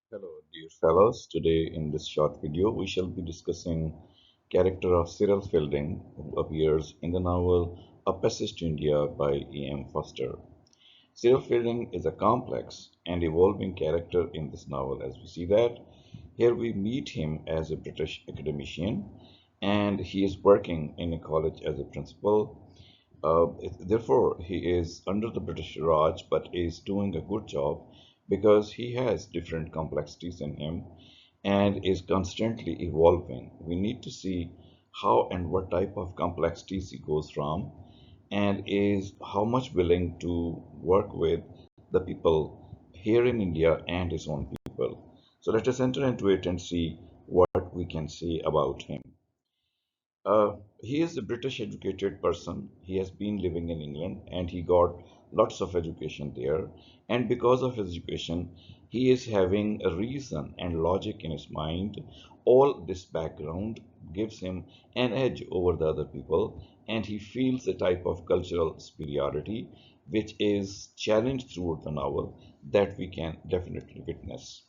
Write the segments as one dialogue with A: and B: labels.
A: Hello, dear fellows. Today, in this short video, we shall be discussing character of Cyril Fielding, who appears in the novel A Passage to India by E.M. Foster. Cyril Fielding is a complex and evolving character in this novel, as we see that. Here we meet him as a British academician, and he is working in a college as a principal. Therefore, he is under the British Raj but is doing a good job because he has different complexities in him and is constantly evolving. We need to see how and what type of complexities he goes from and is how much willing to work with the people here in India and his own people. So let us enter into it and see what we can say about him. He is a British educated person. He has been living in England and he got lots of education there. And because of his education, he is having a reason and logic in his mind. All this background gives him an edge over the other people, and he feels a type of cultural superiority which is challenged throughout the novel that we can definitely witness.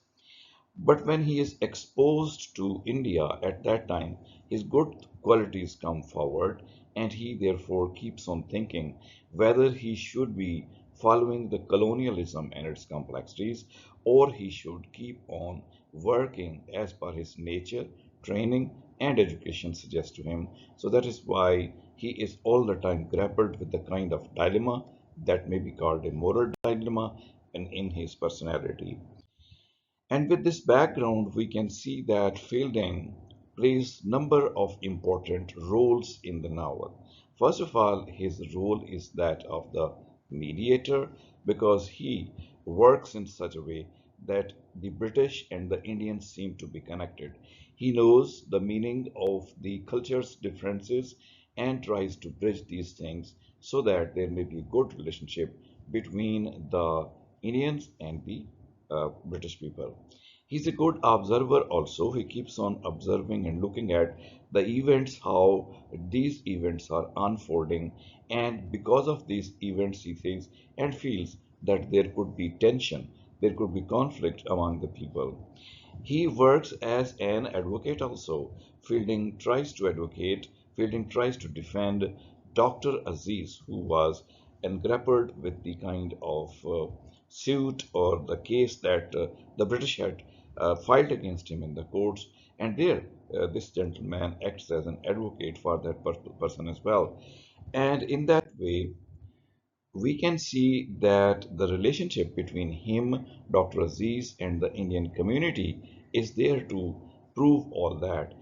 A: But when he is exposed to India at that time, his good qualities come forward, and he therefore keeps on thinking whether he should be following the colonialism and its complexities, or he should keep on working as per his nature, training, and education suggest to him. So that is why he is all the time grappled with the kind of dilemma that may be called a moral dilemma in his personality. And with this background, we can see that Fielding plays number of important roles in the novel. First of all, his role is that of the mediator because he works in such a way that the British and the Indians seem to be connected. He knows the meaning of the culture's differences and tries to bridge these things so that there may be a good relationship between the Indians and the British people. He's a good observer also. He keeps on observing and looking at the events, how these events are unfolding. And because of these events, he thinks and feels that there could be tension, there could be conflict among the people. He works as an advocate also. Fielding tries to defend Dr. Aziz, who was engrappled with the kind of suit or the case that the British had filed against him in the courts. And there, this gentleman acts as an advocate for that person as well. And in that way, we can see that the relationship between him, Dr. Aziz, and the Indian community is there to prove all that.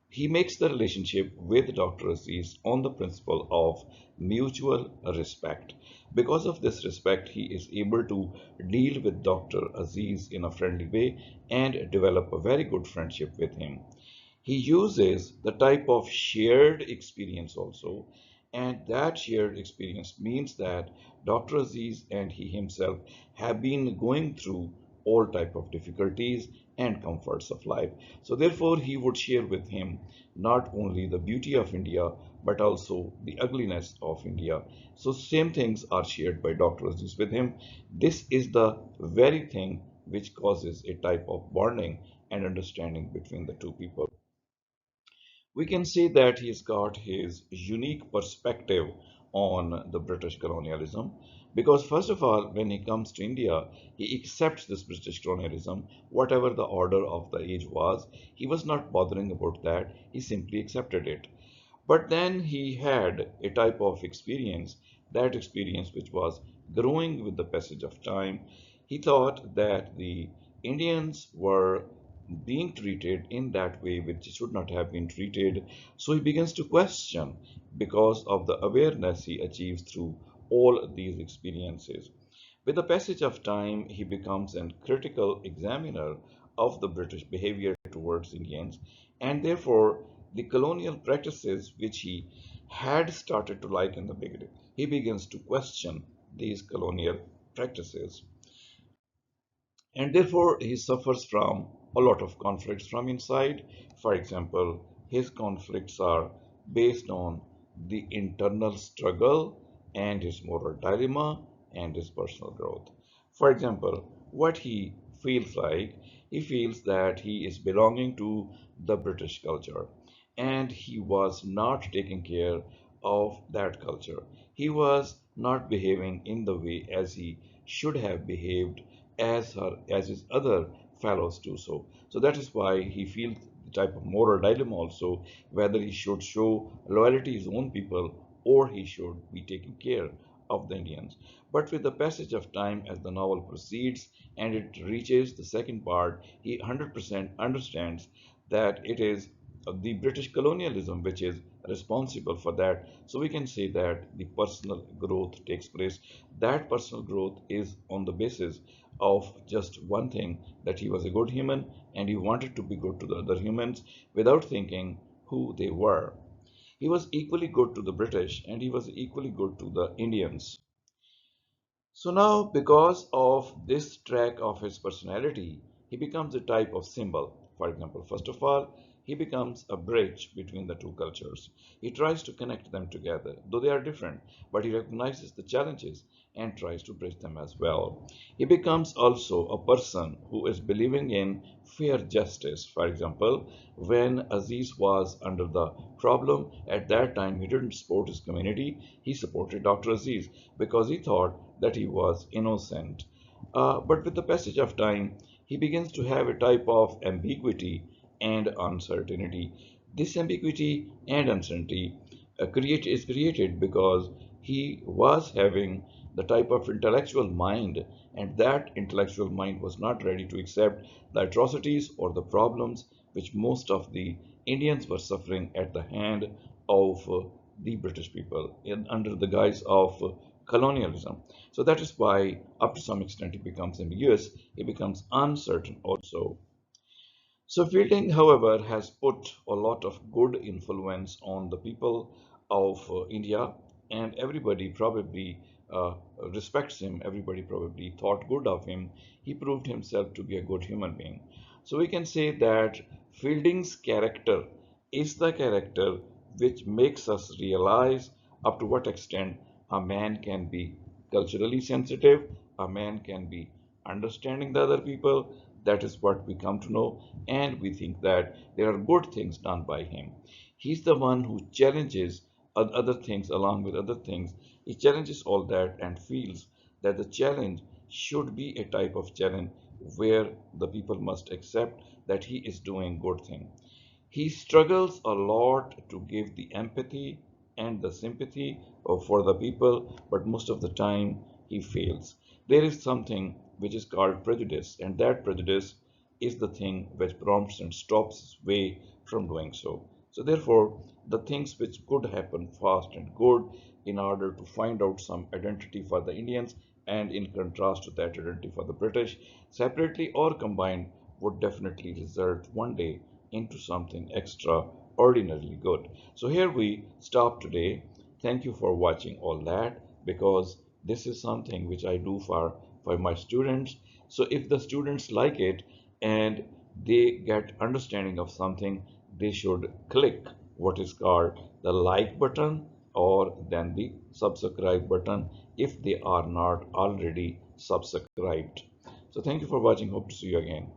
A: He makes the relationship with Dr. Aziz on the principle of mutual respect. Because of this respect, he is able to deal with Dr. Aziz in a friendly way and develop a very good friendship with him. He uses the type of shared experience also, and that shared experience means that Dr. Aziz and he himself have been going through all type of difficulties and comforts of life. So therefore he would share with him not only the beauty of India but also the ugliness of India. So same things are shared by Dr. Aziz with him. This is the very thing which causes a type of bonding and understanding between the two people. We can say that he's got his unique perspective on the British colonialism because, first of all, when he comes to India, he accepts this British colonialism, whatever the order of the age was. He was not bothering about that, he simply accepted it. But then he had a type of experience, that experience which was growing with the passage of time. He thought that the Indians were being treated in that way which should not have been treated. So he begins to question because of the awareness he achieves through all these experiences. With the passage of time, he becomes a critical examiner of the British behavior towards Indians, and therefore the colonial practices which he had started to like in the beginning, he begins to question these colonial practices. And therefore, he suffers from a lot of conflicts from inside. For example, his conflicts are based on the internal struggle and his moral dilemma and his personal growth. For example, what he feels like, He feels that he is belonging to the British culture and he was not taking care of that culture. He was not behaving in the way as he should have behaved as his other fellows do so. So that is why he feels the type of moral dilemma also whether he should show loyalty to his own people or he should be taking care of the Indians. But with the passage of time, as the novel proceeds and it reaches the second part, he 100% understands that it is the British colonialism which is responsible for that. So we can say that the personal growth takes place. That personal growth is on the basis of just one thing that he was a good human and he wanted to be good to the other humans without thinking who they were. He was equally good to the British and he was equally good to the Indians. So now, because of this track of his personality, he becomes a type of symbol. For example, first of all, he becomes a bridge between the two cultures. He tries to connect them together, though they are different, but he recognizes the challenges and tries to bridge them as well. He becomes also a person who is believing in fair justice. For example, when Aziz was under the problem, at that time he didn't support his community, he supported Dr. Aziz because he thought that he was innocent. But with the passage of time, he begins to have a type of ambiguity and uncertainty. This ambiguity and uncertainty is created because he was having the type of intellectual mind, and that intellectual mind was not ready to accept the atrocities or the problems which most of the Indians were suffering at the hand of the British people under the guise of colonialism. So that is why, up to some extent, it becomes ambiguous, it becomes uncertain also. So Fielding, however, has put a lot of good influence on the people of India, and everybody probably uh, respects him. Everybody probably thought good of him. He proved himself to be a good human being. So we can say that Fielding's character is the character which makes us realize up to what extent a man can be culturally sensitive, a man can be understanding the other people. That is what we come to know, and we think that there are good things done by him. He's the one who challenges other things along with other things. He challenges all that and feels that the challenge should be a type of challenge where the people must accept that he is doing good thing. He struggles a lot to give the empathy and the sympathy for the people, but most of the time he fails. There is something which is called prejudice, and that prejudice is the thing which prompts and stops his way from doing so. So, therefore, the things which could happen fast and good in order to find out some identity for the Indians, and in contrast to that identity for the British, separately or combined, would definitely result one day into something extraordinarily good. So here we stop today. Thank you for watching all that because this is something which I do for my students. So if the students like it and they get understanding of something, they should click what is called the like button or then the subscribe button if they are not already subscribed. So thank you for watching. Hope to see you again.